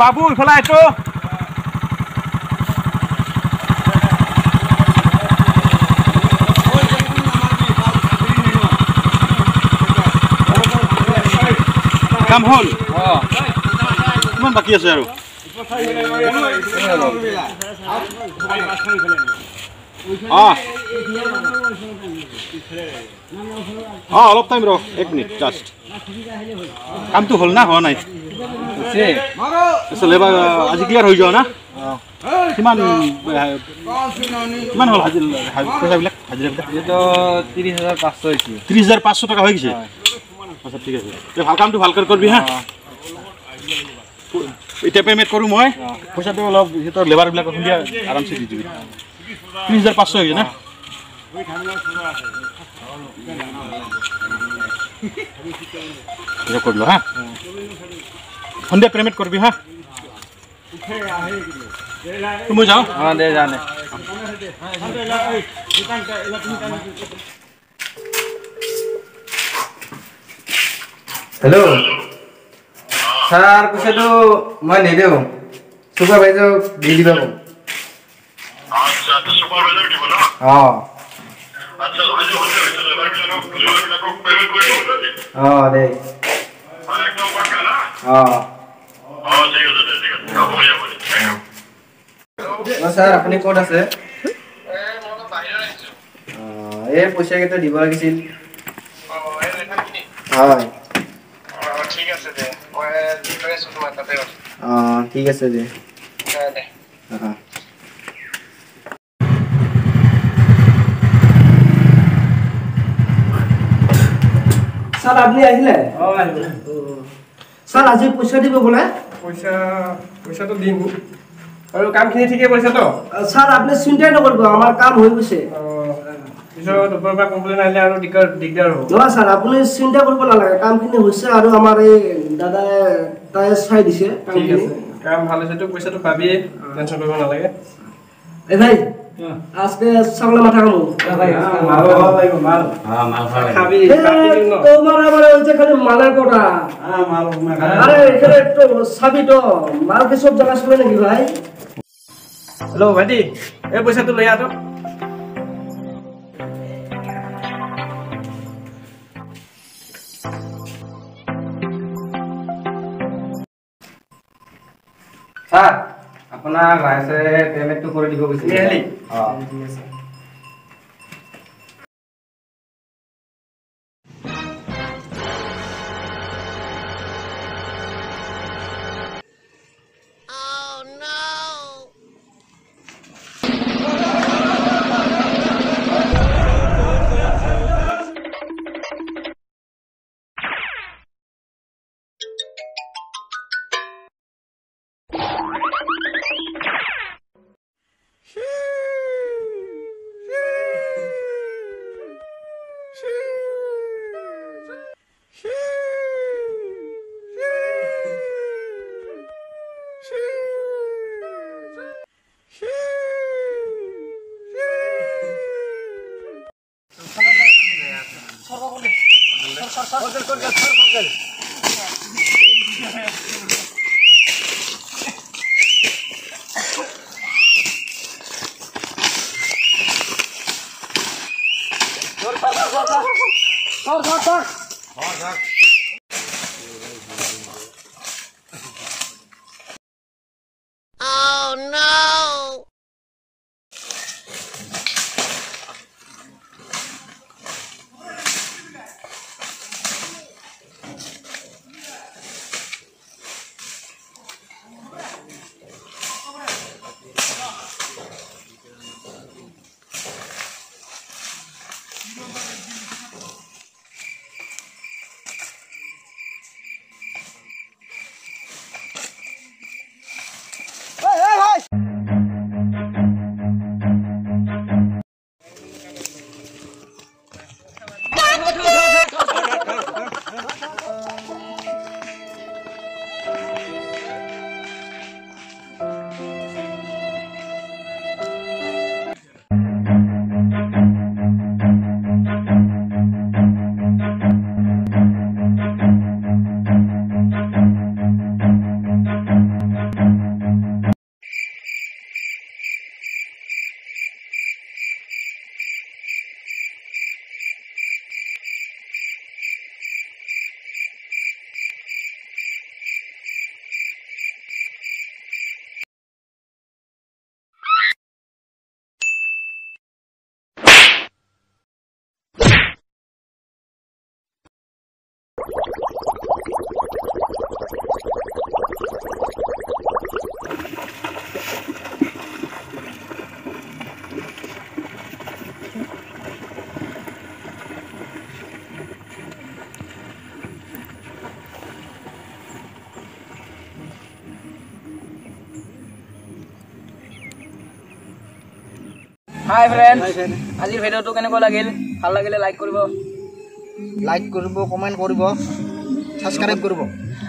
বাবু ইফালে আইছো কাম হল কিমান বাকি আছে আৰু অলপ টাইম ৰ 1 মিনিট জাস্ট কামটো হল না হোৱা নাই লেবাৰ আজি ক্লিয়াৰ হৈ যোৱা না কিমান কিমান হল পইচাবিলাক হাজিৰাবিলাক এইটো 30500 হৈছে 30500 টকা হৈ গৈছে আচ্ছা ঠিক আছে ভাল কামটো ভালকৈ কৰিবি হা এতিয়া পেমেন্ট কৰো মই পইচাটো অলপ হেতৰ লেবাৰবিলাক খুলিয়া আৰামছে দি দিবি 30500 হৈ না রেকর্ড লো হ্যাঁ সন্ধ্যা পেমেন্ট করবি হ্যাঁ তুমি যাও হ্যাঁ দে জানে हेलो सर कुछ तो मैं नहीं दे सुपरवाइजर दे दिबा को अच्छा तो सुपरवाइजर की बोला हां अच्छा जो को पेमेंट कोई होता है हां दे एकदम पक्का ना हां हां ठीक है बोलिए ना सर अपने कोड আছে মই বাহিৰ আহিছো এই পইচা কেটা দিব লাগিছিল এই লেখাখিনি হয় ঠিক আছে দে মই দিবই আছো তোমাৰ তাতে ঠিক আছে দে দে স্যাৰ আপনি আইলে স্যাৰ আজি পয়সা দিব বলে পয়সা তো দিম আৰু কামখিনি ঠিকে কৰিছে তো স্যাৰ আপনি চিন্তাই নকৰিব আমাৰ কাম হৈ গৈছে পিছত ওপৰৰ পৰা কমপ্লেইন আহিলে আৰু দিগদাৰ হ'ব নহয় স্যাৰ আপনি চিন্তা কৰিব নালাগে কামখিনি হৈছে আৰু আমাৰ এই দাদা তাই চাই দিছে ঠিক আছে কাম ভাল হৈছে তো পইচাটো পাবিয়ে টেনচন কৰিব নালাগে এ ভাই আজকে চাগলা মাথা কামো ভাই মাল ভালো লাগিব মাল মাল ভালো খাবি কাটি দিম ন তোমার আবার ওই যে খালি মালের কোটা মাল আরে এখানে একটু সাবি তো মাল কি সব জায়গা শুনে নাকি ভাই হেল্ল' ভাইটি এই পইচাটো লৈ আহ তো স্যার আপনার রাইসে পেমেন্ট করে দিব কইছিল নিয়ালি হ্যাঁ ঠিক আছে হাই ফ্ৰেণ্ড, আজিৰ ভিডিঅ'টো কেনেকুৱা লাগিল? ভাল লাগিলে লাইক কৰিব, কমেণ্ট কৰিব, ছাবস্ক্ৰাইব কৰিব।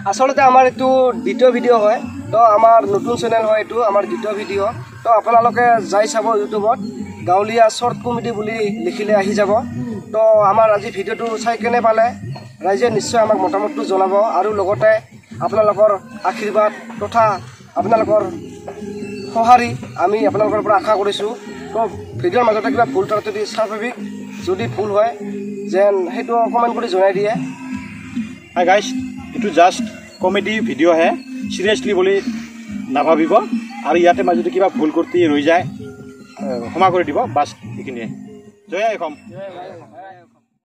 আচলতে আমাৰ এইটো দ্বিতীয় ভিডিঅ' হয়, তো আমাৰ নতুন চেনেল হয়, এইটো আমাৰ দ্বিতীয় ভিডিঅ'। তো আপোনালোকে যাই চাব ইউটিউবত গাঁৱলীয়া শ্বৰ্ট কমেডি বুলি লিখিলে আহি যাব। তো আমাৰ আজি ভিডিঅ'টো চাই কেনে পালে ৰাইজে নিশ্চয় আমাক মতামতটো জনাব, আৰু লগতে আপোনালোকৰ আশীৰ্বাদ তথা আপোনালোকৰ সঁহাৰি আমি আপোনালোকৰ পৰা আশা কৰিছোঁ। তো ভিডিঅ'ৰ মাজতে কিবা ভুল তাৰ যদি স্বাভাৱিক যদি ভুল হয় যেন সেইটো কমেণ্ট কৰি জনাই দিয়ে। হাই গাইজ, এইটো জাষ্ট কমেডি ভিডিঅ'হে, চিৰিয়াছলি বুলি নাভাবিব, আৰু ইয়াতে মই যদি কিবা ভুল কৰি ৰৈ যায় ক্ষমা কৰি দিব, বাছ এইখিনিয়ে। জয় আই অসম।